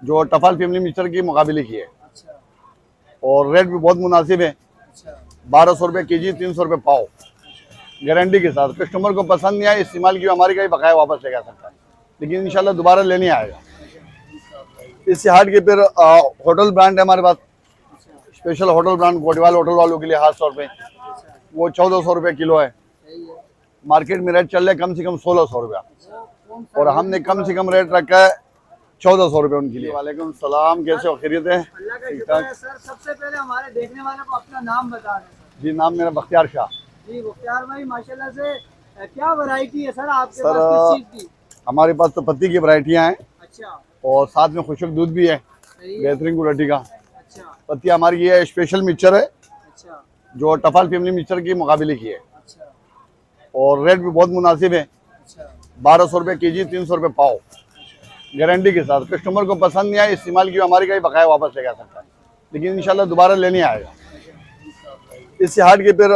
जो टफाल family mixture की मुकाबले की है। अच्छा और रेट भी बहुत मुनासिब है। अच्छा 1200 रुपये केजी, 300 रुपये पाव, गारंटी के साथ। कस्टमर को पसंद नहीं आए, इस्तेमाल की हमारी का ही बकाया वापस ले जा सकता है, लेकिन इंशाल्लाह दोबारा लेने आएगा। इससे हट के फिर होटल ब्रांड है हमारे पास, special hotel brand Kotwal hotel वालों के लिए खास तौर पे। वो 1400 रुपये किलो है। सही है। मार्केट में रेट चल रहा है कम से कम 1600 रुपया, कौन सा और हमने कम से कम रेट रखा है 1400 रुपये उनके लिए। वालेकुम सलाम, कैसे हो? खैरियत है? अल्लाह का ठीक शुक्र ठाक। है सर। सबसे पहले हमारे देखने वाले को अपना नाम बता दें सर। जी, नाम मेरा बख्तियार शाह। जी मुख्तार भाई, माशाल्लाह से क्या वैरायटी है सर आपके सर, पास, किस चीज़ की? हमारे पास तो पत्ती की वैरायटियाँ हैं, अच्छा और साथ में खुशक दूध भी है, सही है। बेहतरीन क्वालिटी का। अच्छा पत्ती हमारी ये स्पेशल मिक्सचर है, अच्छा जो टफाल फैमिली मिक्सचर की मुकाबले की है। अच्छा और रेट भी बहुत मुनासिब है। अच्छा 1200 रुपये केजी, 300 रुपये पाव, गारंटी के साथ। कस्टमर को पसंद नहीं आए, इस्तेमाल की हमारी का ही बकाया वापस ले जा सकता है, लेकिन इंशाल्लाह दोबारा लेने आएगा। इससे हट के फिर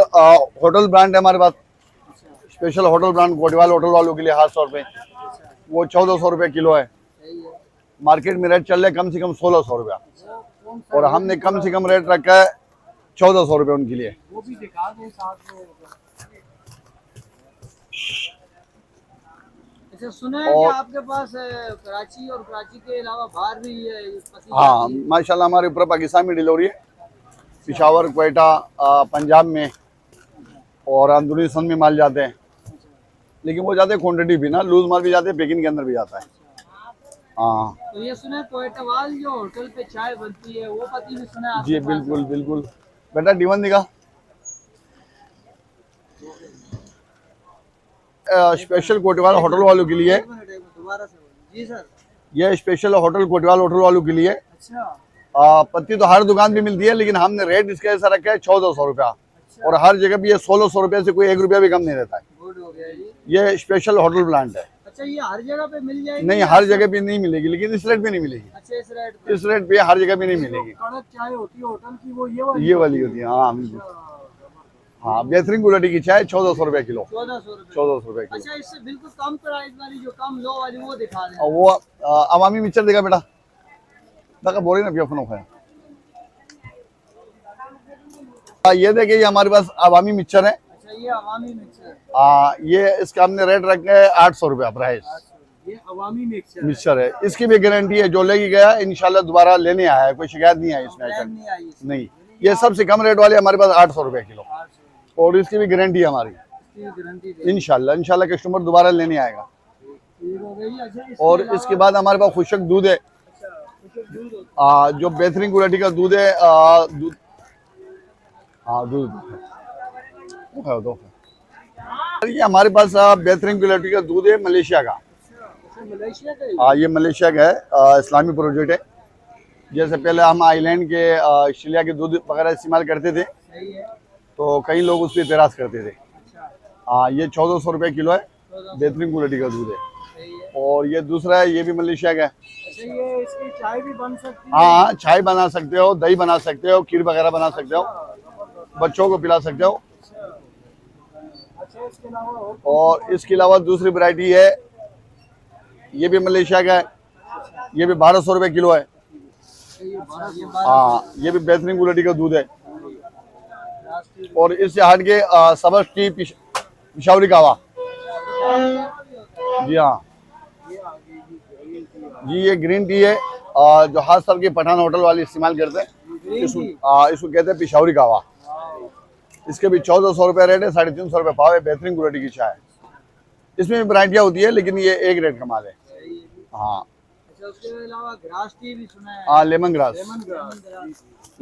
होटल ब्रांड है हमारे पास, special hotel brand Kotwal hotel वालों के लिए खास तौर पे। वो 1400 रुपये किलो है। सही है। मार्केट में रेट चल रहा है कम से कम 1600 रुपया, कौन सा और हमने कम से कम रेट रखा है 1400 रुपये उनके लिए। वो भी दिखा दें साथ में। अच्छा सुना है कि और आपके पास कराची और कराची के अलावा बाहर भी पति हाँ, जाती है। माशाल्लाह हमारे ऊपर पाकिस्तान में डिलीवरी है, पिशावर, क्वेटा, पंजाब में और अंदरूनी सिंध में माल जाते हैं। लेकिन वो जाते हैं क्वान्टिटी भी ना, लूज माल भी जाते हैं, पैकिंग के अंदर भी जाता है। हाँ तो ये सुना है कोयटावाल जो होटल पे चाय बनती है वो पति भी सुना है जी, आपके पास? बिल्कुल बिल्कुल। बेटा डीवन दिखा। स्पेशल कोटवाल होटल वालों के लिए, एक मिनट दोबारा से बोलिए। जी सर। ये स्पेशल होटल कोटवाल होटल वालों के लिए। अच्छा पत्ती तो हर दुकान पे मिलती है, लेकिन हमने रेट इसका ऐसा रखा है 1400 रुपया, और हर जगह भी ये 1600 रुपये से कोई 1 रुपया भी कम नहीं रहता है। गुड हो गया जी। ये स्पेशल होटल ब्रांड है। अच्छा ये हर जगह पे मिल जाएगी? नहीं, हर जगह पे नहीं मिलेगी, लेकिन इस रेट पे नहीं मिलेगी। अच्छा इस रेट पे? इस रेट पे हर जगह पे नहीं मिलेगी। कड़क चाय होती है होटल की वो ये ये वाली होती है। हाँ बिल्कुल। हाँ, बेहतरीन क्वालिटी की चाय 1400 रुपये किलो। 1400 रुपये। 1400 रुपये किलो। अच्छा इससे बिल्कुल कम प्राइस वाली जो कम लो वाली वो दिखा दें। और वो अवामी मिक्सचर देगा बेटा, देखा बोले ना पिया फनो है। ये देखिए, ये हमारे पास अवामी मिक्सचर है। अच्छा ये अवामी मिक्सर। ये इसका हमने रेट रखा है 800 रुपया प्राइस। ये अवामी मिक्सर मिक्सचर है, इसकी भी गारंटी है, जो लेके गया इंशाल्लाह दोबारा लेने आया है, कोई शिकायत नहीं आई इसमें। ब्रांड नहीं आई इसकी। नहीं, ये सबसे कम रेट वाले हमारे पास 800 रुपये किलो, 800 और इसकी भी गारंटी है हमारी। की गारंटी दे। इंशाल्लाह इंशाल्लाह कस्टमर दोबारा लेने आएगा। ठीक हो गई। अच्छा और इसके बाद हमारे पास खुशक दूध है, कुछ दूध होता जो बेहतरीन क्वालिटी का दूध है। दूध, हाँ दूध है, दो है। ये हमारे पास बेहतरीन क्वालिटी का दूध है, मलेशिया का। है मलेशिया का ही? ये मलेशिया का है, इस्लामी प्रोजेक्ट है। जैसे पहले हम आइलैंड के शिलिया के दूध वगैरह इस्तेमाल करते थे, सही है। तो कई लोग उस पर एतराज करते थे। अच्छा ये 1400 रुपये किलो है, 1400 बेहतरीन क्वालिटी का दूध है। सही है। और ये दूसरा है, ये भी मलेशिया का है। अच्छा ये इसकी चाय भी बन सकती है? हाँ, चाय बना सकते हो, दही बना सकते हो, खीर वगैरह बना सकते हो, बच्चों को पिला सकते हो। अच्छा इसके अलावा और इसके अलावा दूसरी वैरायटी है, ये भी मलेशिया का है, ये भी 1200 रुपये किलो है। ये भी बेहतरीन क्वालिटी का दूध है। और इससे हट के सबस टी, पिशावरी कावा। जी हाँ जी, ये ग्रीन टी है, जो खास तौर के पठान होटल वाले इस्तेमाल करते हैं। इसको कहते हैं पिशावरी कावा। इसके भी 1400 रुपये रेट है, 350 रुपये पाव है, बेहतरीन क्वालिटी की चाय है। इसमें भी वैरायटियाँ होती है, लेकिन ये एक रेट का माल है। हाँ। अच्छा उसके अलावा ग्रास टी भी सुना है? लेमन ग्रास,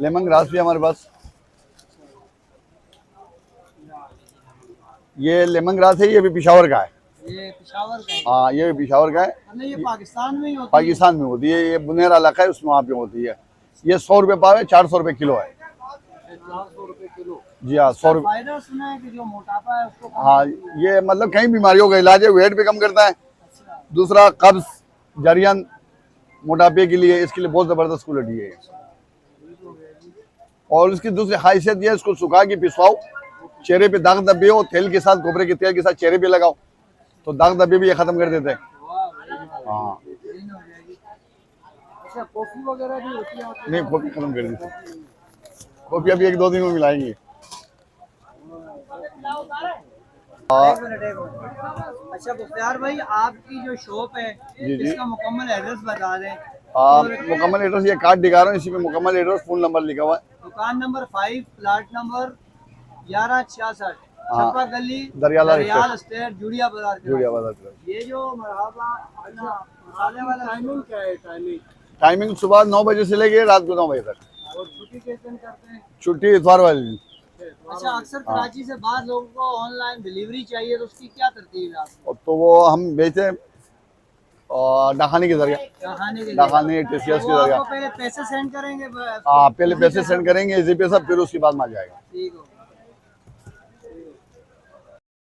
लेमन ग्रास भी हमारे पास। ये लेमन ग्रास है, ये भी पिशावर का है। ये पिशावर का है? ये भी पिशावर का है। मतलब ये पाकिस्तान में ही होती है? पाकिस्तान में होती है, ये बुनेरा इलाका है, उसमें वहाँ पे होती है। ये 100 रुपये पाव है, 400 रुपये किलो है। 400 रुपये किलो। जी हाँ, 100 रुपये। फायदा सुना है कि जो मोटापा है उसको हाँ, ये मतलब कई बीमारियों का इलाज है, वेट भी कम करता है। अच्छा दूसरा कब्ज, जरियन, मोटापे के लिए इसके लिए बहुत ज़बरदस्त क्वालिटी है। और इसकी दूसरी खासियत ये है, इसको सुखा के पिसवाओ, चेहरे पे दाग धब्बे हो, तेल के साथ, गोबरे के तेल के साथ चेहरे पे लगाओ, तो दाग धब्बे भी ये खत्म कर देते हैं। हाँ। अच्छा, कॉफी वगैरह भी होती है? नहीं, कॉफी खत्म कर दी थी। कॉफी अभी 1-2 दिन में मिलाएंगे। एक मिनट। अच्छा मुख्तार भाई, आपकी जो शॉप है जी, जी। इसका मुकम्मल एड्रेस बता दें। मुकम्मल एड्रेस ये कार्ड दिखा रहा हूँ, इसी पे मुकम्मल एड्रेस, फोन नंबर लिखा हुआ है। दुकान नंबर 5, प्लाट नंबर 1166, हाँ, छपा गली, दरियाला दरियाल स्टेट, जुड़िया बाजार के जुड़िया नाम बाजार से। पे। ये जो मरहबा मसाले वाला टाइमिंग क्या है? टाइमिंग सुबह 9 बजे से लेके रात को 9 बजे तक। और छुट्टी किस दिन करते हैं? छुट्टी इतवार वाले दिन। अच्छा, अक्सर कराची से बाहर लोगों को ऑनलाइन डिलीवरी चाहिए, तो उसकी क्या तरतीब है आपकी? और तो वो हम बेचते हैं डाकानी के जरिए, खाने के लिए डाकानी टीसीएस वो के जरिए। आपको पहले पैसे सेंड करेंगे? हाँ, पहले पैसे सेंड करेंगे इजी पे सब, फिर उसके बाद माल जाएगा। ठीक हो।